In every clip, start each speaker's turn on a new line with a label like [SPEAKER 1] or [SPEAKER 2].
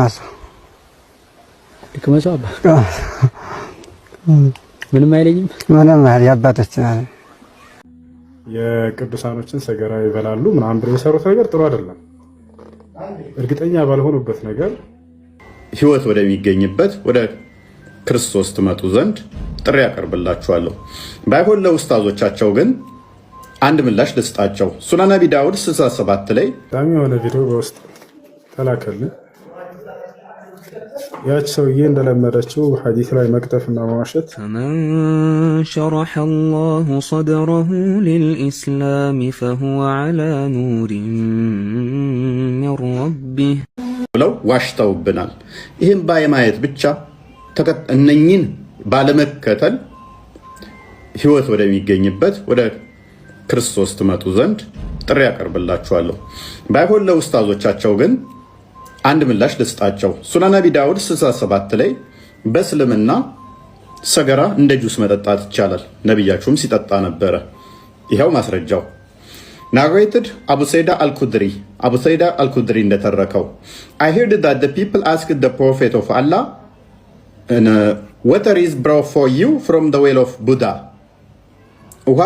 [SPEAKER 1] ድክማሳ
[SPEAKER 2] ድክማሳ አባ ምንም አይለኝም።
[SPEAKER 1] ምንም አይል ያባቶች
[SPEAKER 3] የቅዱሳኖችን ሰገራ ይበላሉ ምናምን ብለው የሰሩት ነገር ጥሩ አይደለም። እርግጠኛ ባልሆኑበት ነገር
[SPEAKER 4] ህይወት ወደሚገኝበት ወደ ክርስቶስ ትመጡ ዘንድ ጥሪ ያቀርብላችኋለሁ። ባይሆን ለኡስታዞቻቸው ግን አንድ ምላሽ ልስጣቸው። ሱናን አቢ ዳውድ 67 ላይ
[SPEAKER 3] ዳሚ የሆነ ቪዲዮ በውስጥ ተላከልን። ያች ሰውዬ እንደለመደችው ሐዲስ ላይ መቅጠፍና መዋሸት
[SPEAKER 5] فمن شرح الله صدره للإسلام فهو على نور من ربه
[SPEAKER 4] ብለው ዋሽተውብናል። ይህም ባየማየት ብቻ እነኝን ባለመከተል ህይወት ወደሚገኝበት ወደ ክርስቶስ ትመጡ ዘንድ ጥሪ ያቀርብላችኋለሁ። ባይሆን ለኡስታዞቻቸው ግን አንድ ምላሽ ልስጣቸው። ሱናን አቢ ዳውድ 67 ላይ በእስልምና ሰገራ እንደ ጁስ መጠጣት ይቻላል፣ ነቢያችሁም ሲጠጣ ነበረ። ይኸው ማስረጃው ናሬትድ አቡ ሰይዳ አልኩድሪ እንደተረከው I heard that the people asked the prophet of Allah water is brought for you from the well of Buddha ውሃ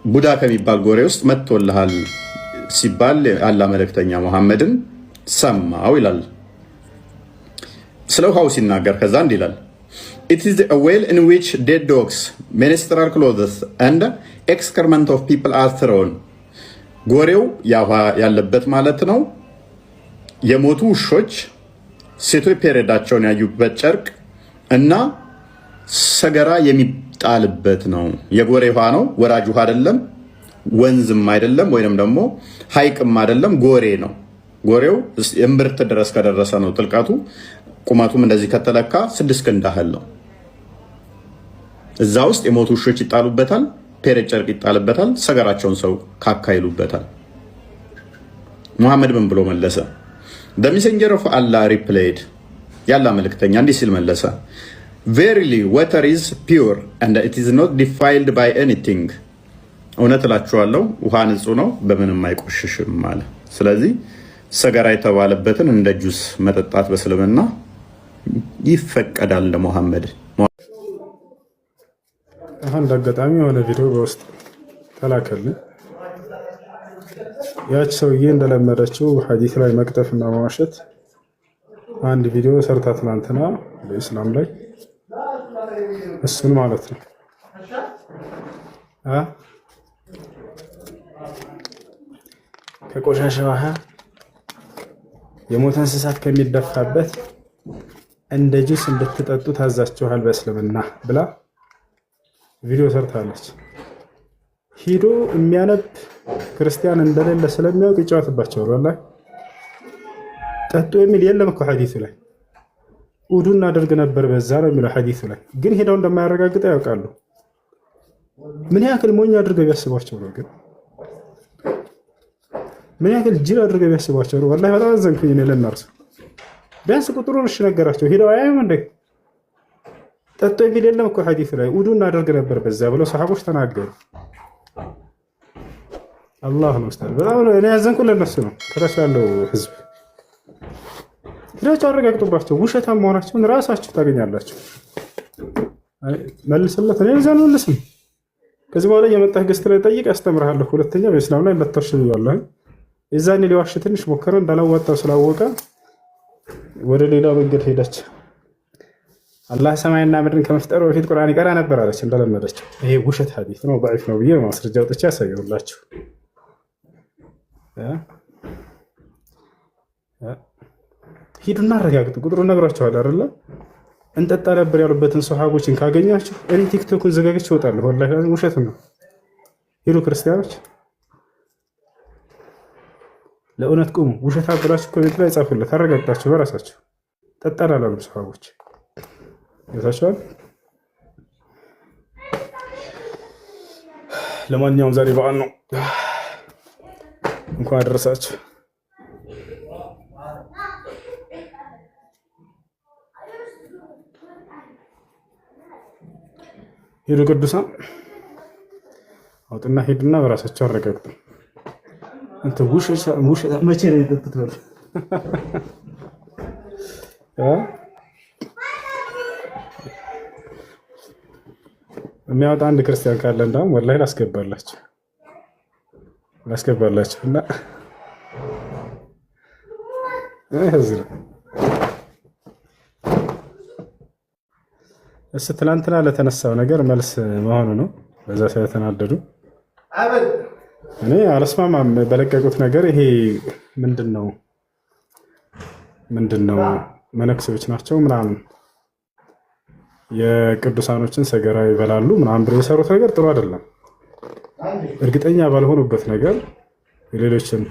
[SPEAKER 4] ቡዳ ከሚባል ጎሬ ውስጥ መጥቶልሃል ሲባል አላህ መልእክተኛ መሐመድን ሰማው ይላል። ስለ ውሃው ሲናገር ከዛ እንዲህ ይላል It is a well in which dead dogs, menstrual clothes and excrement of people are thrown. ጎሬው ያውሃ ያለበት ማለት ነው። የሞቱ ውሾች ሴቶች ፔሬዳቸውን ያዩበት ጨርቅ እና ሰገራ የሚጣልበት ነው። የጎሬ ውሃ ነው፣ ወራጅ ውሃ አይደለም፣ ወንዝም አይደለም፣ ወይንም ደግሞ ሐይቅም አይደለም፣ ጎሬ ነው። ጎሬው እምብርት ድረስ ከደረሰ ነው ጥልቀቱ። ቁመቱም እንደዚህ ከተለካ 6 ክንድ ያህል ነው። እዛ ውስጥ የሞቱ ውሾች ይጣሉበታል፣ ፔሬድ ጨርቅ ይጣልበታል፣ ሰገራቸውን ሰው ካካይሉበታል። ሙሐመድ ምን ብሎ መለሰ? The messenger of Allah replied, ያላ መልእክተኛ እንዲህ ሲል መለሰ Verily water is pure and it is not defiled by anything. እውነት እላችኋለሁ ውሃ ንጹህ ነው በምንም አይቆሽሽም አለ። ስለዚህ ሰገራ የተባለበትን እንደ ጁስ መጠጣት በእስልምና ይፈቀዳል ለሙሐመድ።
[SPEAKER 3] አሁን እንዳጋጣሚ የሆነ ቪዲዮ በውስጥ ተላከልን። ያች ሰውዬ እንደለመደችው ሐዲስ ላይ መቅጠፍና መዋሸት አንድ ቪዲዮ ሰርታ ትናንትና በኢስላም ላይ እሱን ማለት ነው ከቆሻሻ ውሃ የሞተ እንስሳት ከሚደፋበት እንደ ጁስ እንድትጠጡ ታዛችኋል በእስልምና ብላ ቪዲዮ ሰርታለች። ሂዶ የሚያነብ ክርስቲያን እንደሌለ ስለሚያውቅ ይጫወትባቸዋል። ወላሂ ጠጡ የሚል የለም እኮ ሐዲሱ ላይ ውዱ እናደርግ ነበር በዛ ነው የሚለው ሐዲሱ ላይ። ግን ሄደው እንደማያረጋግጥ ያውቃሉ። ምን ያክል ሞኝ አድርገው ቢያስቧቸው ነው ግን ምን ያክል ጅል አድርገው ቢያስቧቸው ነው። ወላሂ በጣም አዘንኩኝ እኔ ለእነርሱ። ቢያንስ ቁጥሩን እሺ ነገራቸው። ሄደው አያዩም እንዴ? ጠጡ የሚል የለም እኮ ሐዲሱ ላይ ውዱ እናደርግ ነበር በዛ ብለው ሰሃቦች ተናገሩ። አላህ ነው ኡስታዝ። በጣም እኔ ያዘንኩት ለነሱ ነው። ከታች ያለው ህዝብ ሄዳችሁ አረጋግጡባቸው። ውሸታም መሆናቸውን ራሳችሁ ታገኛላችሁ። መልስለት እኔ ዘን መልስም። ከዚህ በኋላ የመጣህ ገስት ላይ ጠይቅ ያስተምርሃለሁ። ሁለተኛ በእስላም ላይ ለተርሽኝ ያለው የዛኔ ሊዋሽ ትንሽ ሞከረ እንዳላዋጣው ስላወቀ ወደ ሌላ መንገድ ሄደች። አላህ ሰማይና ምድርን ከመፍጠሩ በፊት ቁርአን ይቀራ ነበር አለች እንደለመደች። ይሄ ውሸት ሐዲስ ነው ضعيف ነው ብዬ ማስረጃ ወጥቼ ያሳየሁላችሁ። ሂዱና አረጋግጡ። ቁጥሩን ነግራችኋለሁ አይደለ? እንጠጣ ነበር ያሉበትን ሰሃቦችን ካገኛችሁ እኔ ቲክቶክን ዘጋግቼ እወጣለሁ። ወላሂ ውሸት ነው። ሂዱ ክርስቲያኖች ለእውነት ቁሙ። ውሸት አብራችሁ ኮሜንት ላይ ጻፉለት። አረጋግጣችሁ በራሳችሁ ጠጣን አላሉም ሰሃቦች። ይታችኋል። ለማንኛውም ዛሬ በዓል ነው። እንኳን አደረሳችሁ። ሄዱ ቅዱሳን አውጥና ሄዱና በራሳቸው አረጋግጡ። አንተ ውሸት መቼ ነው የጠጡት? የሚያወጣ አንድ ክርስቲያን ካለ እንዳውም ወላሂ ላስገባላችሁ እና እዚህ ነው። እሱ ትናንትና ለተነሳው ነገር መልስ መሆኑ ነው። በዛ ስለተናደዱ እኔ አልስማማም በለቀቁት ነገር። ይሄ ምንድነው መነኩሴዎች ናቸው ምናምን የቅዱሳኖችን ሰገራ ይበላሉ ምናምን ብለው የሰሩት ነገር ጥሩ አይደለም። እርግጠኛ ባልሆኑበት ነገር የሌሎችን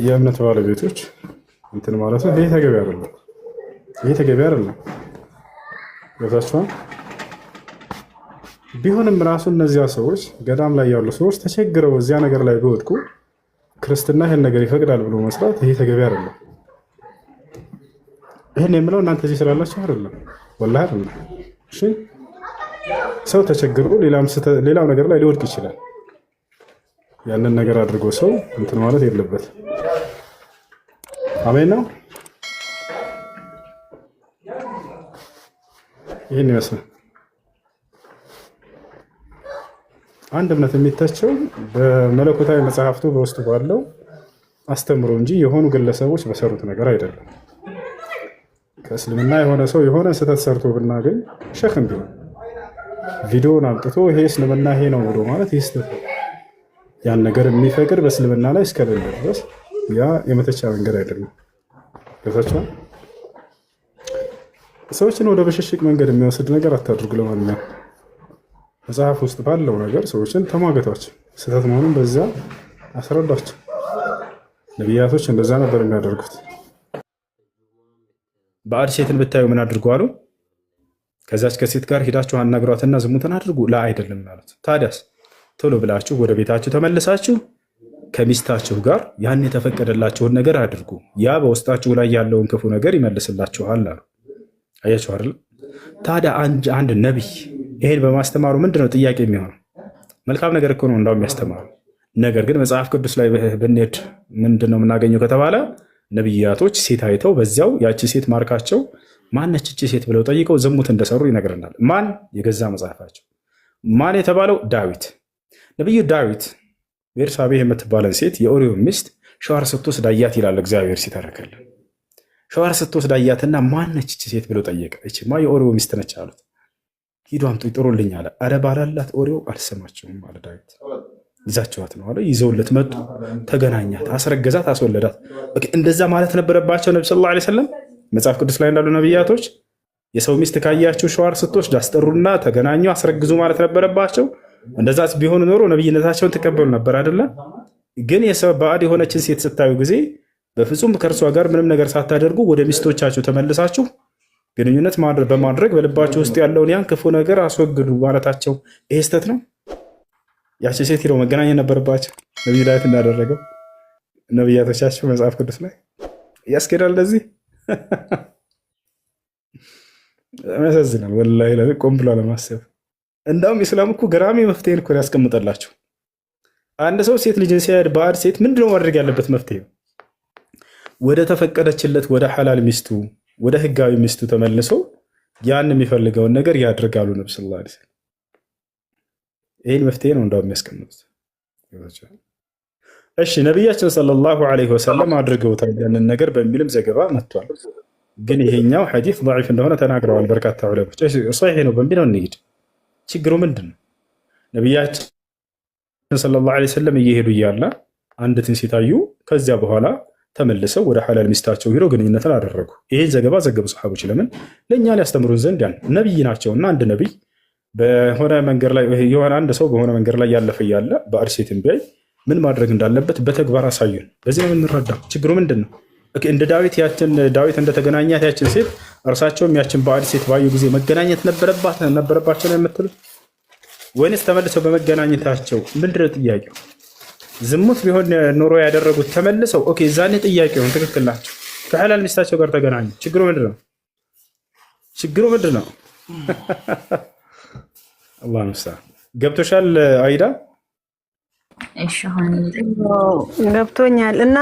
[SPEAKER 3] የእምነት ባለቤቶች እንትን ማለት ነው። ይሄ ተገቢ አይደለም። ገብታችኋል? ቢሆንም ራሱ እነዚያ ሰዎች ገዳም ላይ ያሉ ሰዎች ተቸግረው እዚያ ነገር ላይ ቢወድቁ ክርስትና ይሄን ነገር ይፈቅዳል ብሎ መስራት ይሄ ተገቢ አይደለም። ይሄን የምለው እናንተ እዚህ ስላላችሁ አይደለም፣ ወላሂ አይደለም። እሺ ሰው ተቸግሮ ሌላው ነገር ላይ ሊወድቅ ይችላል። ያንን ነገር አድርጎ ሰው እንትን ማለት የለበት። አሜን ነው። ይህን ይመስላል። አንድ እምነት የሚተቸው በመለኮታዊ መጽሐፍቱ በውስጡ ባለው አስተምሮ እንጂ የሆኑ ግለሰቦች በሰሩት ነገር አይደለም። ከእስልምና የሆነ ሰው የሆነ ስህተት ሰርቶ ብናገኝ ሸክም ቢሆን ቪዲዮን አምጥቶ ይሄ እስልምና ይሄ ነው ብሎ ማለት ይህ ስህተት ነው። ያን ነገር የሚፈቅድ በእስልምና ላይ እስከሌለ ድረስ ያ የመተቻ መንገድ አይደለም። ገብታችኋል? ሰዎችን ወደ ብሽሽቅ መንገድ የሚወስድ ነገር አታድርጉ። ለማንኛውም መጽሐፍ ውስጥ ባለው ነገር ሰዎችን ተሟገቷቸው፣ ስህተት መሆኑን በዚያ አስረዷቸው። ነቢያቶች እንደዛ ነበር የሚያደርጉት። ባዕድ ሴትን ብታዩ ምን አድርጉ አሉ? ከዛች ከሴት ጋር ሂዳችሁ አናግሯትና ዝሙትን አድርጉ ላ አይደለም ማለት። ታዲያስ ቶሎ ብላችሁ ወደ ቤታችሁ ተመልሳችሁ ከሚስታችሁ ጋር ያን የተፈቀደላችሁን ነገር አድርጉ፣ ያ በውስጣችሁ ላይ ያለውን ክፉ ነገር ይመልስላችኋል አሉ። አያችሁ አይደል? ታዲያ አንድ ነቢይ ይሄን በማስተማሩ ምንድነው ጥያቄ የሚሆነው? መልካም ነገር እኮ ነው እንዳው የሚያስተማሩ። ነገር ግን መጽሐፍ ቅዱስ ላይ ብንሄድ ምንድነው የምናገኘው ከተባለ ነቢያቶች ሴት አይተው በዚያው ያቺ ሴት ማርካቸው ማነች እቺ ሴት ብለው ጠይቀው ዝሙት እንደሰሩ ይነግረናል። ማን? የገዛ መጽሐፋቸው። ማን የተባለው? ዳዊት። ነቢዩ ዳዊት ቤርሳቤህ የምትባለን ሴት የኦሪዮ ሚስት ሸዋር ስትወስድ አያት ይላል እግዚአብሔር ሲተረከልን። ሸዋር ስትወስድ አያትና ማነች እቺ ሴት ብለው ጠየቀ። እቺማ የኦሪዮ ሚስት ነች አሉት። ሂዱ አምጡ ይጥሩልኝ አለ። አረ ባላላት ኦሪዮ አልሰማቸውም አለ ዳዊት። ይዛቸዋት ነው አለ። ይዘውለት መጡ። ተገናኛት፣ አስረገዛት፣ አስወለዳት። እንደዛ ማለት ነበረባቸው ነቢ ሰለላሁ ዐለይሂ ወሰለም። መጽሐፍ ቅዱስ ላይ እንዳሉ ነቢያቶች የሰው ሚስት ካያችሁ ሸዋር ስትወስድ አስጠሩና ተገናኙ፣ አስረግዙ ማለት ነበረባቸው። እንደዛ ቢሆን ኖሮ ነቢይነታቸውን ተቀበሉ ነበር አይደለም። ግን የሰው ባዕድ የሆነችን ሴት ስታዩ ጊዜ በፍጹም ከእርሷ ጋር ምንም ነገር ሳታደርጉ ወደ ሚስቶቻችሁ ተመልሳችሁ ግንኙነት በማድረግ በልባቸው ውስጥ ያለውን ያን ክፉ ነገር አስወግዱ ማለታቸው ይሄ ስህተት ነው። ያቺ ሴት ሄደው መገናኘት ነበረባቸው ነቢዩ ዳዊት እንዳደረገው። ነቢያቶቻቸው መጽሐፍ ቅዱስ ላይ ያስኬዳል። እንደዚህ ያሳዝናል ወላሂ። ቆም ብሎ ለማሰብ እንዳውም ኢስላም እኮ ገራሚ መፍትሄን እኮ ያስቀምጠላቸው። አንድ ሰው ሴት ልጅን ሲያድ ባዕድ ሴት ምንድነው ማድረግ ያለበት? መፍትሄው ወደ ተፈቀደችለት ወደ ሐላል ሚስቱ ወደ ህጋዊ ሚስቱ ተመልሶ ያን የሚፈልገውን ነገር ያድርጋሉ ነብዩ ሰለላሁ ዐለይሂ ወሰለም። ይህን መፍትሄ ነው እንዳውም የሚያስቀምጡት። እሺ ነቢያችን ሰለላሁ ዐለይሂ ወሰለም አድርገውታል ያንን ነገር በሚልም ዘገባ መጥቷል። ግን ይሄኛው ሐዲስ ضعيف እንደሆነ ተናግረዋል በርካታ ዑለሞች። ሶሒህ ነው በሚለው እንሂድ። ችግሩ ምንድን ነው? ነቢያችን ሰለላሁ ዐለይሂ ወሰለም እየሄዱ እያለ አንዲትን ሴት አዩ። ከዚያ በኋላ ተመልሰው ወደ ሐላል ሚስታቸው ሄደው ግንኙነትን አደረጉ። ይሄን ዘገባ ዘገቡ ሰሃቦች። ለምን? ለእኛ ሊያስተምሩን ዘንድ ያን ነቢይ ናቸውና። አንድ ነቢይ በሆነ መንገድ ላይ የሆነ አንድ ሰው በሆነ መንገድ ላይ ያለፈ እያለ ባዕድ ሴትን ቢያይ ምን ማድረግ እንዳለበት በተግባር አሳዩን። በዚህ ነው የምንረዳው። ችግሩ ምንድን ነው? እንደ ዳዊት እንደተገናኛት ያችን ሴት እርሳቸውም ያችን ባዕድ ሴት ባዩ ጊዜ መገናኘት ነበረባቸው ነው የምትሉት? ወይንስ ተመልሰው በመገናኘታቸው ምንድነው ጥያቄው? ዝሙት ቢሆን ኖሮ ያደረጉት ተመልሰው ዛኔ ጥያቄውን ትክክል ናቸው። ከሐላል ሚስታቸው ጋር ተገናኙ። ችግሩ ምንድን ነው? ችግሩ ምንድን ነው? አላህ ነሳ ገብቶሻል አይዳ?
[SPEAKER 1] እሺ አሁን
[SPEAKER 2] ገብቶኛል። እና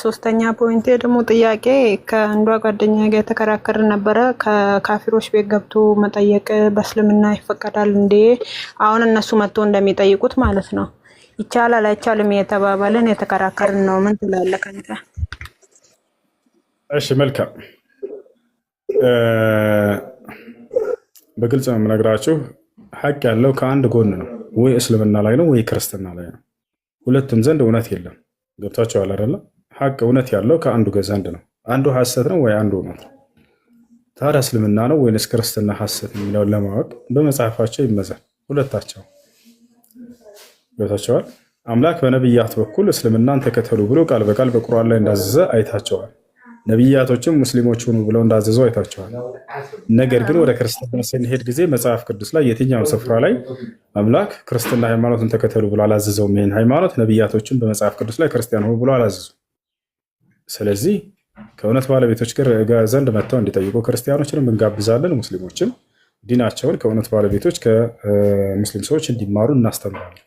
[SPEAKER 2] ሶስተኛ ፖይንቴ ደግሞ ጥያቄ ከአንዷ ጓደኛ ጋር የተከራከርን ነበረ። ከካፊሮች ቤት ገብቶ መጠየቅ በእስልምና ይፈቀዳል እንዴ? አሁን እነሱ መጥቶ እንደሚጠይቁት ማለት ነው። ይቻላል አይቻልም የተባባልን የተከራከርን ነው። ምን ትላለህ አንተ?
[SPEAKER 3] እሺ መልካም። በግልጽ ነው የምነግራችሁ። ሐቅ ያለው ከአንድ ጎን ነው። ወይ እስልምና ላይ ነው ወይ ክርስትና ላይ ነው። ሁለቱም ዘንድ እውነት የለም። ገብታችኋል አይደለ? ሐቅ እውነት ያለው ከአንዱ ዘንድ ነው። አንዱ ሐሰት ነው ወይ አንዱ እውነት ነው። ታዲያ እስልምና ነው ወይንስ ክርስትና ሐሰት የሚለውን ለማወቅ በመጽሐፋቸው ይመዛል። ሁለታቸው ገብታችኋል። አምላክ በነቢያት በኩል እስልምናን ተከተሉ ብሎ ቃል በቃል በቁርአን ላይ እንዳዘዘ አይታቸዋል። ነቢያቶችም ሙስሊሞች ሁኑ ብለው እንዳዘዙ አይታቸዋል። ነገር ግን ወደ ክርስትና ስንሄድ ጊዜ መጽሐፍ ቅዱስ ላይ የትኛውም ስፍራ ላይ አምላክ ክርስትና ሃይማኖትን ተከተሉ ብሎ አላዘዘውም። ይህን ሃይማኖት ነቢያቶችን በመጽሐፍ ቅዱስ ላይ ክርስቲያን ሁኑ ብሎ አላዘዙ። ስለዚህ ከእውነት ባለቤቶች ዘንድ መጥተው እንዲጠይቁ ክርስቲያኖችንም እንጋብዛለን። ሙስሊሞችም ዲናቸውን ከእውነት ባለቤቶች ከሙስሊም ሰዎች እንዲማሩ እናስተምራለን።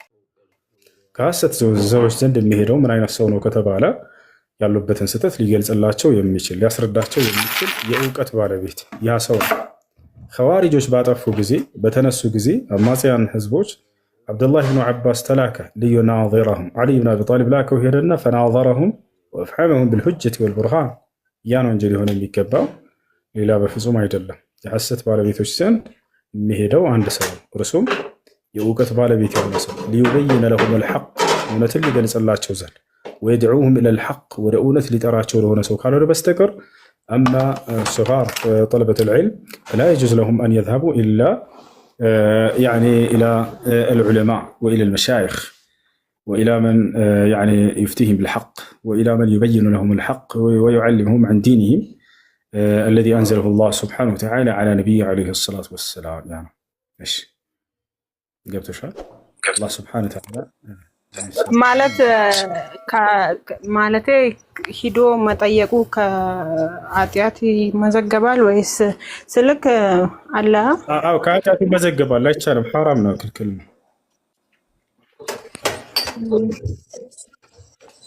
[SPEAKER 3] ከሐሰት ሰዎች ዘንድ የሚሄደው ምን አይነት ሰው ነው ከተባለ ያሉበትን ስህተት ሊገልጽላቸው የሚችል ሊያስረዳቸው የሚችል የእውቀት ባለቤት ያ ሰው ነው። ኸዋሪጆች ባጠፉ ጊዜ በተነሱ ጊዜ አማጽያን ህዝቦች አብዱላህ ብኑ ዓባስ ተላከ ሊዩናዚረሁም ዓሊ ብን አቢ ጣሊብ ላከው ሄደና ፈናዘረሁም ወአፍሐመሁም ብልሁጀት ወልቡርሃን። ያ ነው እንጂ ሊሆን የሚገባው ሌላ በፍጹም አይደለም። የሐሰት ባለቤቶች ዘንድ የሚሄደው አንድ ሰው ነው። እርሱም የእውቀት ባለቤት የሆነ ሰው ሊዩበይነ ለሁም ልሐቅ እውነትን ሊገልጽላቸው ዘንድ ويدعوهم إلى الحق ودعونة لتراቸው ለሆነ ሰው ካልሆነ በስተቀር أما الصغار طلبة العلم فلا يجوز لهم أن يذهبوا إلا يعني إلى العلماء وإلى المشايخ وإلى من يعني يفتيهم بالحق وإلى من يبين لهم الحق ويعلمهم عن دينهم الذي أنزله الله سبحانه وتعالى على نبيه عليه الصلاة والسلام. يعني إيش قلت شو الله سبحانه وتعالى
[SPEAKER 2] ማለት ሂዶ መጠየቁ ከኃጢአት ይመዘገባል ወይስ ስልክ አለ?
[SPEAKER 3] አዎ ከኃጢአት ይመዘገባል። አይቻልም፣ ሐራም ነው፣ ክልክል ነው።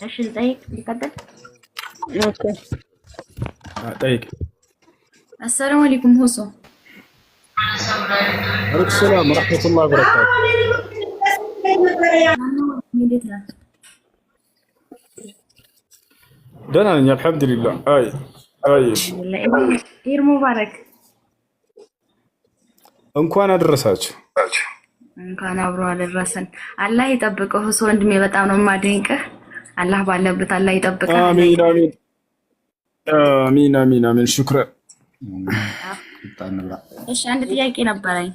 [SPEAKER 1] እሺ ጠይቅ፣ ይቀጥል።
[SPEAKER 2] ኦኬ
[SPEAKER 3] ጠይቅ።
[SPEAKER 1] አሰላሙ አለይኩም ሁሱ።
[SPEAKER 3] ወአለይኩም ሰላም ወራህመቱላሂ ወበረካቱ። ደህና ነኝ አልሐምዱሊላህ።
[SPEAKER 1] ኢድ ሙባረክ።
[SPEAKER 3] እንኳን አደረሳችሁ።
[SPEAKER 1] እንኳን አብሮ አደረሰን። አላህ ይጠብቅህ ሁሱ ወንድሜ፣ በጣም ነው የማደንቅህ። አላህ ባለበት አላህ ይጠብቅህ።
[SPEAKER 3] አሚን አሚን አሚን አሚን አሚን። ሹክራን።
[SPEAKER 1] እሺ አንድ ጥያቄ ነበረኝ።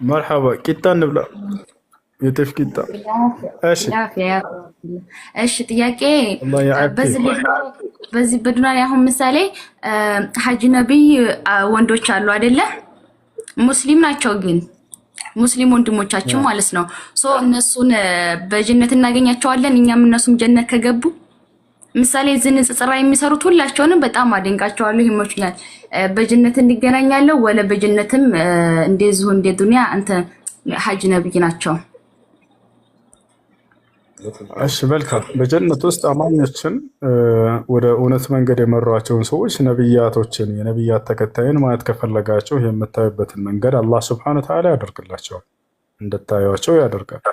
[SPEAKER 3] መርሐባ። ቂጣ እንብላ። የጤፍ ቂጣ።
[SPEAKER 1] እሺ ጥያቄ በዚህ በዱንያ ላይ አሁን ምሳሌ ሐጂ ነብይ ወንዶች አሉ አይደለ? ሙስሊም ናቸው፣ ግን ሙስሊም ወንድሞቻችን ማለት ነው። እነሱን በጀነት እናገኛቸዋለን እኛም እነሱም ጀነት ከገቡ። ምሳሌ እዚህ ንጽጽራ የሚሰሩት ሁላቸውንም በጣም አደንቃቸዋለሁ፣ ይመቹኛል። በጀነት እንገናኛለን ወለ በጀነትም እንደዚሁ እንደ ዱንያ አንተ ሐጂ ነብይ ናቸው።
[SPEAKER 3] እሺ መልካም። በጀነት ውስጥ አማኞችን ወደ እውነት መንገድ የመሯቸውን ሰዎች ነብያቶችን፣ የነብያት ተከታይን ማየት ከፈለጋቸው የምታዩበትን መንገድ አላህ ሱብሓነሁ ወተዓላ ያደርግላቸዋል፣ እንድታዩቸው ያደርጋል።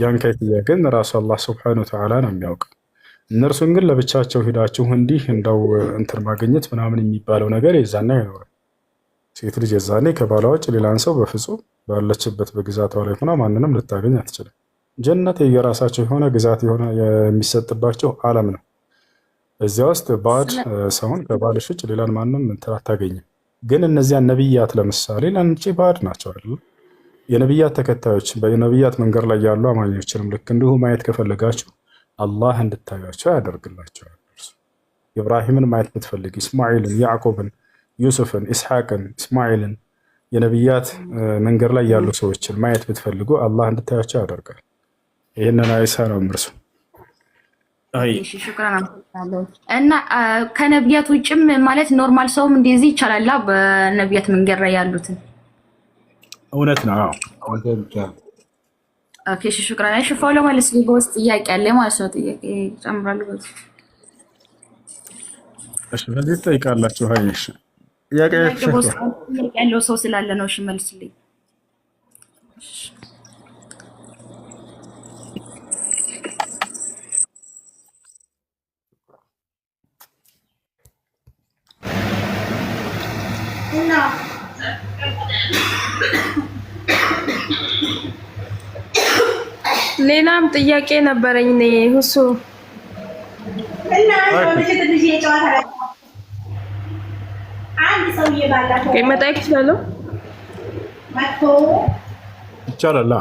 [SPEAKER 3] ያን ከይፍያ ግን ራሱ አላህ ሱብሓነሁ ወተዓላ ነው የሚያውቅ። እነርሱን ግን ለብቻቸው ሂዳችሁ እንዲህ እንደው እንትን ማግኘት ምናምን የሚባለው ነገር የዛኔ አይኖርም። ሴት ልጅ የዛኔ ከባሏ ውጭ ሌላን ሰው በፍጹም ባለችበት በግዛቷ ላይ ሆና ማንንም ልታገኝ አትችልም። ጀነት የራሳቸው የሆነ ግዛት የሆነ የሚሰጥባቸው ዓለም ነው። እዚያ ውስጥ ባዕድ ሰውን ከባልሽ ውጭ ሌላን ማንም እንትን አታገኝም። ግን እነዚያን ነቢያት ለምሳሌ ለአንቺ ባዕድ ናቸው አይደል? የነቢያት ተከታዮች በነቢያት መንገድ ላይ ያሉ አማኞችንም ልክ እንዲሁ ማየት ከፈለጋችሁ አላህ እንድታዩቸው ያደርግላቸዋል። ኢብራሂምን ማየት ብትፈልግ፣ እስማኤልን፣ ያዕቆብን፣ ዩሱፍን፣ ኢስሐቅን፣ እስማኤልን የነቢያት መንገድ ላይ ያሉ ሰዎችን ማየት ብትፈልጉ አላህ እንድታያቸው ያደርጋል። ይህንን አይሳ ነው ምርሱ።
[SPEAKER 1] እሺ ሹክራን እና ከነቢያት ውጭም ማለት ኖርማል ሰውም እንደዚህ ይቻላል። በነቢያት መንገድ ላይ ያሉትን
[SPEAKER 3] እውነት ነው።
[SPEAKER 1] ኦኬ ሽክራን አይሽፋው ለማለት ነው። በውስጥ ጥያቄ አለ ማለት ነው። ጥያቄ ጨምራለሁ በዚህ
[SPEAKER 3] እሺ በዚህ ትጠይቃላችሁ። ሀይሽ ጥያቄ
[SPEAKER 1] ያለው ሰው ስላለ ነው። እሺ መልስልኝ።
[SPEAKER 6] ሌላም ጥያቄ ነበረኝ ነኝ ሁሱ እና መጠየቅ ይችላለሁ?
[SPEAKER 3] ይቻላል።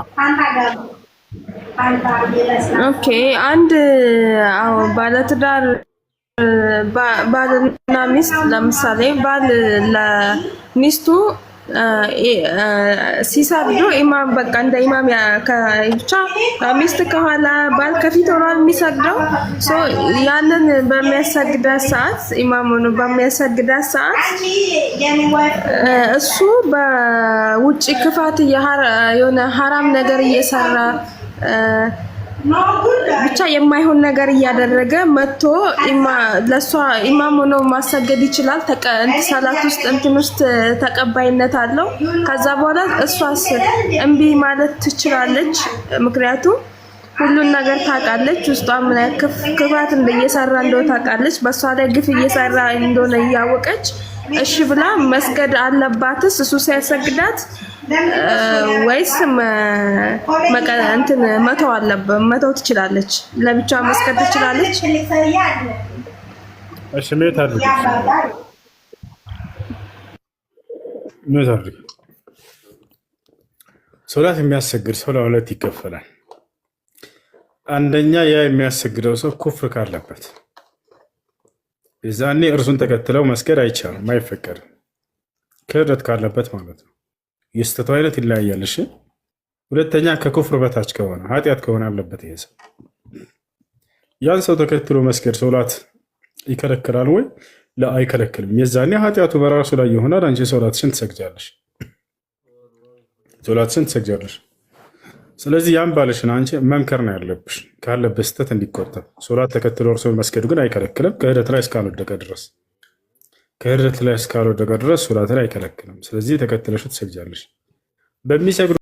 [SPEAKER 6] ኦኬ አንድ ባለትዳር ባልና ሚስት ለምሳሌ ባል ለሚስቱ ሲሰግዱ ኢማም በቃ እንደ ኢማም ብቻ ሚስት ከኋላ ባል ከፊት ሆኖ የሚሰግደው ያንን በሚያሰግዳት ሰዓት ኢማም ሆኖ በሚያሰግዳት ሰዓት እሱ በውጭ ክፋት የሆነ ሐራም ነገር እየሰራ ብቻ የማይሆን ነገር እያደረገ መጥቶ ለሷ ኢማም ሆኖ ማሰገድ ይችላል። ሰላት ውስጥ እንትን ውስጥ ተቀባይነት አለው። ከዛ በኋላ እሷስ እምቢ ማለት ትችላለች። ምክንያቱም ሁሉን ነገር ታውቃለች። ውስጧ ምን ያክፍ ክፋት እንደየሰራ እንደው ታውቃለች። በሷ ላይ ግፍ እየሰራ እንደሆነ እያወቀች እሺ ብላ መስገድ አለባትስ እሱ ሲያሰግዳት ወይስ እንትን መተው ትችላለች? ለብቻ መስገድ ትችላለች?
[SPEAKER 3] እሺ ምን ታድርግ? ሶላት የሚያሰግድ ሰው ለሁለት ይከፈላል። አንደኛ ያ የሚያሰግደው ሰው ኩፍር ካለበት የዛኔ እርሱን ተከትለው መስገድ አይቻልም፣ አይፈቀድም። ክህደት ካለበት ማለት ነው። የስተቱ አይነት ይለያያል። እሺ ሁለተኛ ከኩፍር በታች ከሆነ ኃጢአት ከሆነ አለበት ይሄ ሰው ያን ሰው ተከትሎ መስገድ ሶላት ይከለክላል ወይ? አይከለክልም። የዛኔ ኃጢአቱ በራሱ ላይ ይሆናል። አንቺ ሶላትሽን ትሰግጃለሽ፣ ሶላትሽን ትሰግጃለሽ። ስለዚህ ያን ባለሽን አንቺ መምከር ነው ያለብሽ ካለበት ስተት እንዲቆጠብ። ሶላት ተከትሎ እርሱን መስገዱ ግን አይከለክልም ክህደት ላይ እስካልወደቀ ድረስ ሶላት ላይ አይከለክልም። ስለዚህ ተከትለሽ ትሰግጃለሽ። በሚሰግዱ